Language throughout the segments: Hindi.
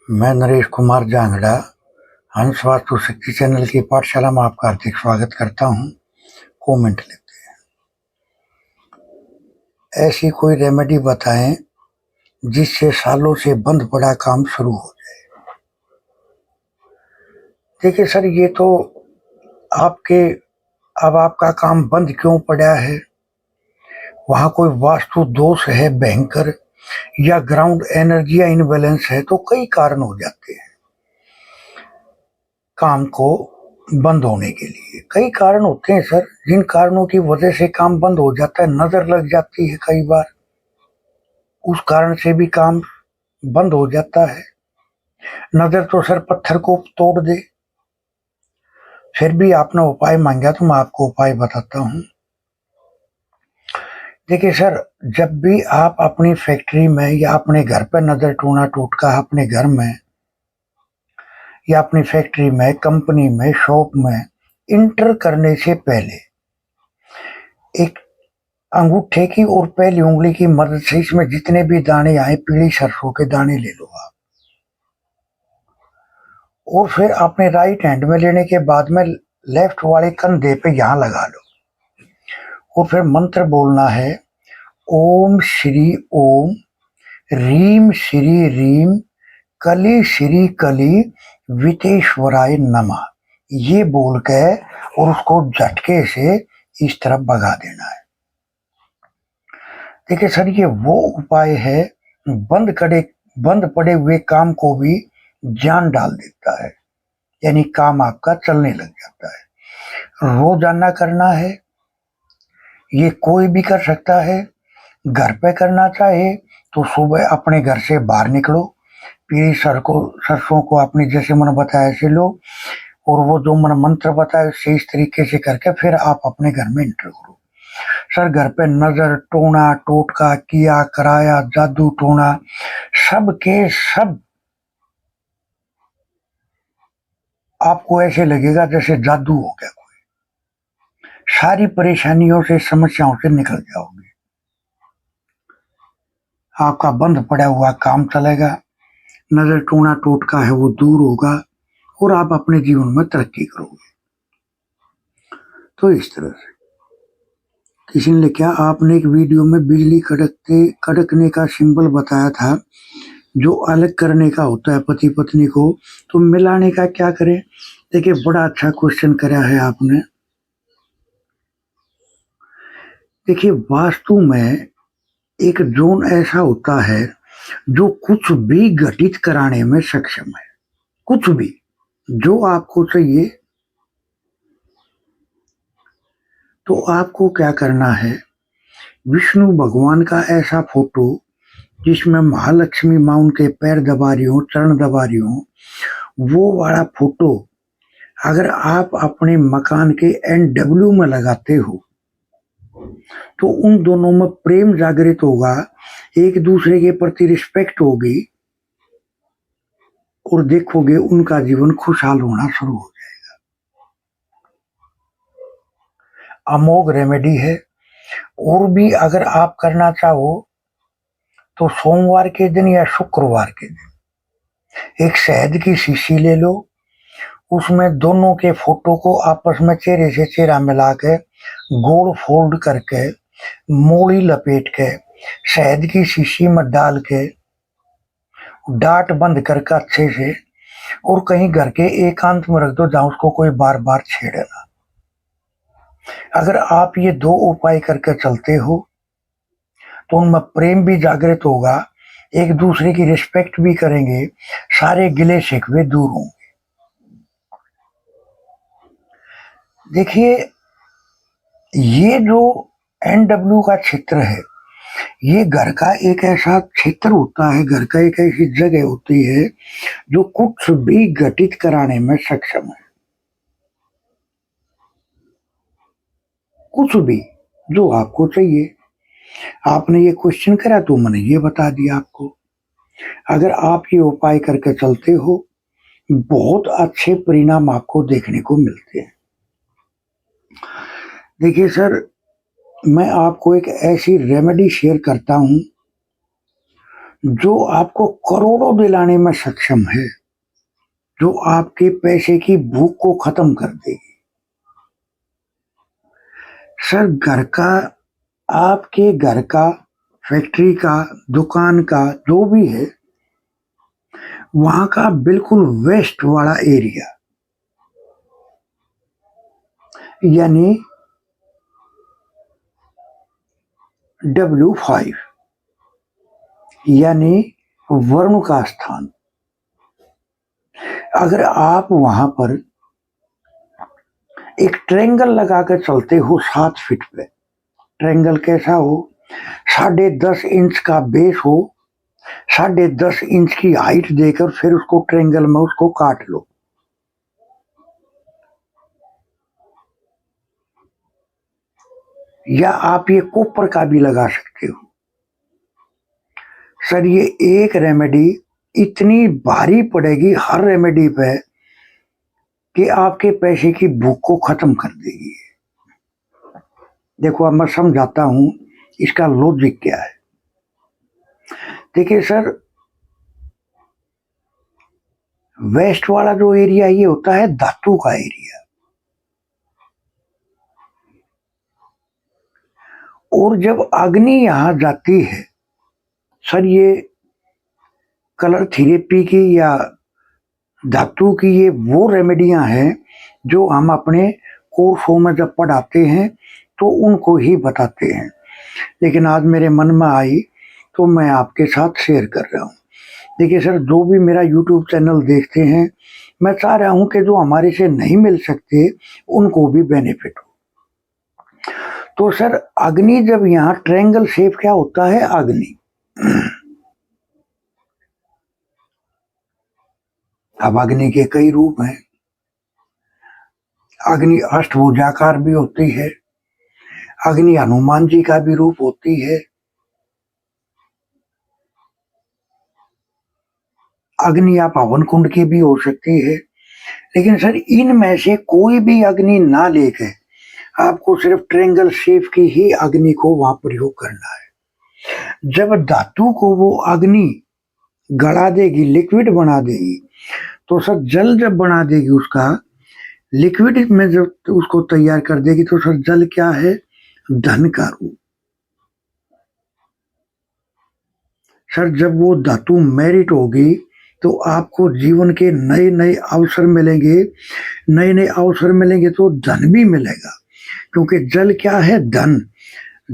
मैं नरेश कुमार जांगड़ा हंस वास्तु शक्ति चैनल की पाठशाला में आपका हार्दिक स्वागत करता हूं। कमेंट लिखते हैं, ऐसी कोई रेमेडी बताएं जिससे सालों से बंद पड़ा काम शुरू हो जाए। देखिए सर, ये तो आपके अब आपका काम बंद क्यों पड़ा है, वहां कोई वास्तु दोष है भयंकर, या ग्राउंड एनर्जी या इनबैलेंस है, तो कई कारण हो जाते हैं काम को बंद होने के लिए। कई कारण होते हैं सर, जिन कारणों की वजह से काम बंद हो जाता है। नजर लग जाती है कई बार, उस कारण से भी काम बंद हो जाता है। नजर तो सर पत्थर को तोड़ दे। फिर भी आपने उपाय मांगा तो मैं आपको उपाय बताता हूँ। देखिए सर, जब भी आप अपनी फैक्ट्री में या अपने घर पर नजर टूना टोटका अपने घर में या अपनी फैक्ट्री में, कंपनी में, शॉप में इंटर करने से पहले एक अंगूठे की और पहली उंगली की मदद से इसमें जितने भी दाने आए, पीली सरसों के दाने ले लो आप, और फिर अपने राइट हैंड में लेने के बाद में लेफ्ट वाले कंधे पे यहां लगा लो, और फिर मंत्र बोलना है, ओम श्री ओम रीम श्री रीम कली श्री कली वितेश्वराय नमः, ये बोल के और उसको झटके से इस तरफ भगा देना है। देखिए सर, ये वो उपाय है बंद पड़े हुए काम को भी जान डाल देता है, यानी काम आपका चलने लग जाता है। रोजाना करना है, ये कोई भी कर सकता है। घर पे करना चाहे तो सुबह अपने घर से बाहर निकलो, पीली सरसों को आपने जैसे मैंने बताया ऐसे लो, और वो जो मैंने मंत्र बताया उससे इस तरीके से करके फिर आप अपने घर में एंटर करो। सर, घर पे नजर टोना टोटका किया कराया, जादू टोना, सब के सब आपको ऐसे लगेगा जैसे जादू हो गया कोई। सारी परेशानियों से, समस्याओं से निकल जाओगे। आपका बंद पड़ा हुआ काम चलेगा, नजर टोना टोटका है वो दूर होगा, और आप अपने जीवन में तरक्की करोगे। तो इस तरह से किसी ने लिखा, आपने एक वीडियो में बिजली कड़कने का सिंबल बताया था, जो अलग करने का होता है पति पत्नी को, तो मिलाने का क्या करें? देखिए, बड़ा अच्छा क्वेश्चन करा है आपने। देखिए, वास्तु में एक जोन ऐसा होता है जो कुछ भी घटित कराने में सक्षम है। कुछ भी जो आपको चाहिए, तो आपको क्या करना है, विष्णु भगवान का ऐसा फोटो जिसमें महालक्ष्मी माँ उनके पैर दबा रही हो, चरण दबा रही हो, वो वाला फोटो अगर आप अपने मकान के NW में लगाते हो तो उन दोनों में प्रेम जागृत होगा, एक दूसरे के प्रति रिस्पेक्ट होगी, और देखोगे उनका जीवन खुशहाल होना शुरू हो जाएगा। अमोघ रेमेडी है। और भी अगर आप करना चाहो तो सोमवार के दिन या शुक्रवार के दिन एक शहद की शीशी ले लो, उसमें दोनों के फोटो को आपस में चेहरे से चेहरा मिला के गोल फोल्ड करके मूली लपेट के शहद की शीशी में डाल के डाट बंद करके अच्छे से, और कहीं घर के एकांत में रख दो जहां उसको कोई बार बार छेड़े ना। अगर आप ये दो उपाय करके चलते हो तो उनमें प्रेम भी जागृत होगा, एक दूसरे की रिस्पेक्ट भी करेंगे, सारे गिले शिकवे दूर होंगे। देखिए, ये जो NW का क्षेत्र है, ये घर का एक ऐसा क्षेत्र होता है, घर का एक ऐसी जगह होती है जो कुछ भी घटित कराने में सक्षम है। कुछ भी जो आपको चाहिए। आपने ये क्वेश्चन करा तो मैंने ये बता दिया आपको। अगर आप ये उपाय करके चलते हो, बहुत अच्छे परिणाम आपको देखने को मिलते हैं। देखिए सर, मैं आपको एक ऐसी रेमेडी शेयर करता हूं जो आपको करोड़ों दिलाने में सक्षम है, जो आपके पैसे की भूख को खत्म कर देगी। सर घर का, आपके घर का, फैक्ट्री का, दुकान का, जो भी है, वहां का बिल्कुल वेस्ट वाला एरिया, यानी W5, यानी वरुण का स्थान, अगर आप वहां पर एक ट्रेंगल लगा कर चलते हो 7 फीट पे, ट्रेंगल कैसा हो, 10.5 इंच का बेस हो, 10.5 इंच की हाइट देकर फिर उसको ट्रेंगल में उसको काट लो, या आप ये कॉपर का भी लगा सकते हो। सर ये एक रेमेडी इतनी भारी पड़ेगी हर रेमेडी पे कि आपके पैसे की भूख को खत्म कर देगी। देखो अब मैं समझाता हूं इसका लॉजिक क्या है। देखिए सर, वेस्ट वाला जो एरिया ये होता है धातु का एरिया, और जब अग्नि यहां जाती है, सर ये कलर थेरेपी की या धातु की ये वो रेमेडियां हैं जो हम अपने कोर्सों में जब पढ़ाते हैं तो उनको ही बताते हैं, लेकिन आज मेरे मन में आई तो मैं आपके साथ शेयर कर रहा हूँ। देखिए सर, जो भी मेरा यूट्यूब चैनल देखते हैं, मैं चाह रहा हूँ कि जो हमारे से नहीं मिल सकते उनको भी बेनिफिट हो। तो सर अग्नि जब यहाँ ट्रायंगल शेप क्या होता है, अग्नि, अब अग्नि के कई रूप हैं। अग्नि अष्टभुजाकार भी होती है, अग्नि हनुमान जी का भी रूप होती है, अग्नि आप हवन कुंड की भी हो सकती है। लेकिन सर इनमें से कोई भी अग्नि ना लेके आपको सिर्फ ट्रायंगल शेप की ही अग्नि को वहां प्रयोग करना है। जब धातु को वो अग्नि गला देगी, लिक्विड बना देगी, तो सर जल जब बना देगी उसका, लिक्विड में जब उसको तैयार कर देगी, तो सर जल क्या है, धन का रूप। सर जब वो धातु मेरिट होगी तो आपको जीवन के नए नए अवसर मिलेंगे, नए नए अवसर मिलेंगे तो धन भी मिलेगा, क्योंकि जल क्या है, धन।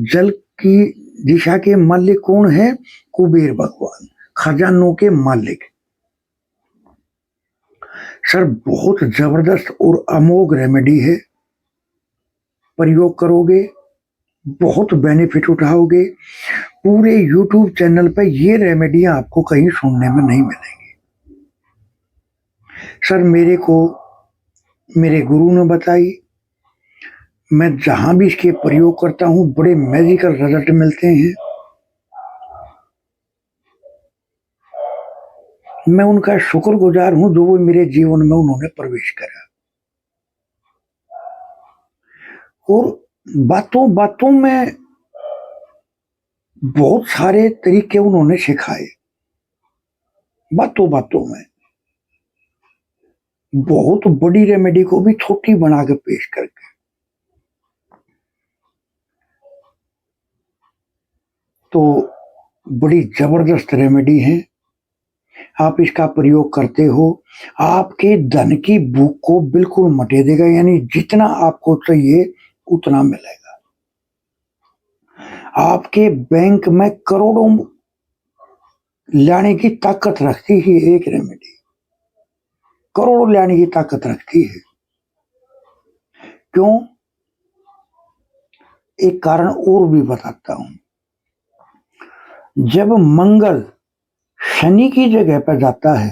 जल की दिशा के मालिक कौन है, कुबेर भगवान, खजानों के मालिक। सर बहुत जबरदस्त और अमोघ रेमेडी है, प्रयोग करोगे बहुत बेनिफिट उठाओगे। पूरे यूट्यूब चैनल पे ये रेमेडियां आपको कहीं सुनने में नहीं मिलेंगी। सर मेरे को मेरे गुरु ने बताई, मैं जहां भी इसके प्रयोग करता हूं बड़े मैजिकल रिजल्ट मिलते हैं। मैं उनका शुक्रगुजार हूं जो वो मेरे जीवन में उन्होंने प्रवेश करा, और बातों बातों में बहुत सारे तरीके उन्होंने सिखाए, बातों बातों में बहुत बड़ी रेमेडी को भी छोटी बना के पेश करके। तो बड़ी जबरदस्त रेमेडी है, आप इसका प्रयोग करते हो, आपके धन की भूख को बिल्कुल मटे देगा, यानी जितना आपको चाहिए उतना मिलेगा। आपके बैंक में करोड़ों लाने की ताकत रखती है एक रेमेडी, करोड़ों लाने की ताकत रखती है। क्यों, एक कारण और भी बताता हूं। जब मंगल शनि की जगह पर जाता है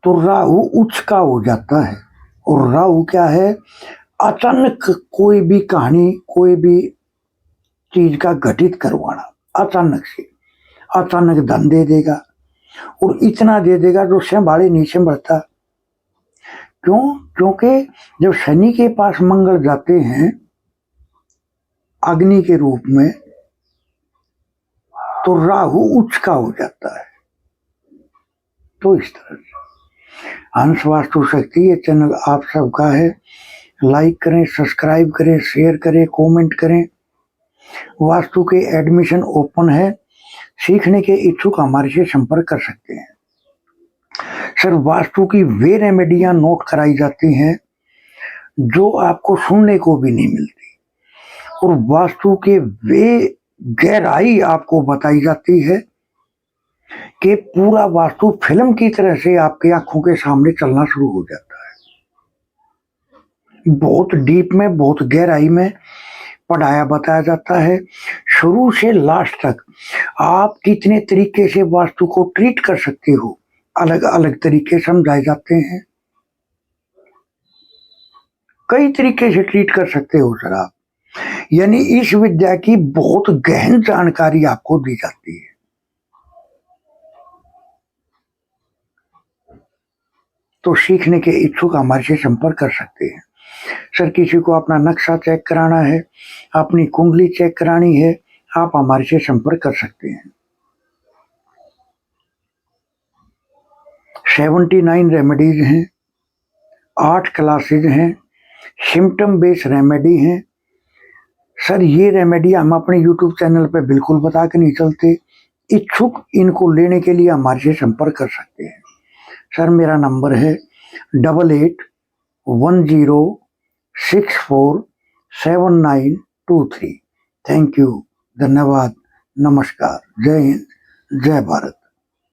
तो राहु उच्च का हो जाता है, और राहु क्या है, अचानक कोई भी कहानी, कोई भी चीज का घटित करवाना, अचानक से, अचानक धन दे देगा, और इतना दे देगा जो संभाले नहीं संभलता। क्यों, क्योंकि जब शनि के पास मंगल जाते हैं अग्नि के रूप में, तो राहु उच्च का हो जाता है। तो इस तरह से हंस वास्तु शक्ति, ये चैनल आप सबका है। लाइक करें, सब्सक्राइब करें, शेयर करें, कमेंट करें। वास्तु के एडमिशन ओपन है, सीखने के इच्छुक हमारे से संपर्क कर सकते हैं। सर, वास्तु की वे रेमेडियां नोट कराई जाती हैं जो आपको सुनने को भी नहीं मिलती, और वास्तु के वे गहराई आपको बताई जाती है कि पूरा वास्तु फिल्म की तरह से आपकी आंखों के सामने चलना शुरू हो जाता है। बहुत डीप में, बहुत गहराई में पढ़ाया बताया जाता है, शुरू से लास्ट तक। आप कितने तरीके से वास्तु को ट्रीट कर सकते हो, अलग अलग तरीके समझाए जाते हैं। कई तरीके से ट्रीट कर सकते हो सर आप, यानी इस विद्या की बहुत गहन जानकारी आपको दी जाती है। तो सीखने के इच्छुक हमारे से संपर्क कर सकते हैं। सर, किसी को अपना नक्शा चेक कराना है, अपनी कुंडली चेक करानी है, आप हमारे से संपर्क कर सकते हैं। 79 रेमेडीज हैं, 8 क्लासेज हैं, सिम्टम बेस्ड रेमेडी हैं। सर, ये रेमेडी हम अपने YouTube चैनल पे बिल्कुल बता के नहीं चलते। इच्छुक इनको लेने के लिए हमारे से संपर्क कर सकते हैं। सर, मेरा नंबर है 8810647923। थैंक यू, धन्यवाद, नमस्कार, जय हिंद, जय भारत।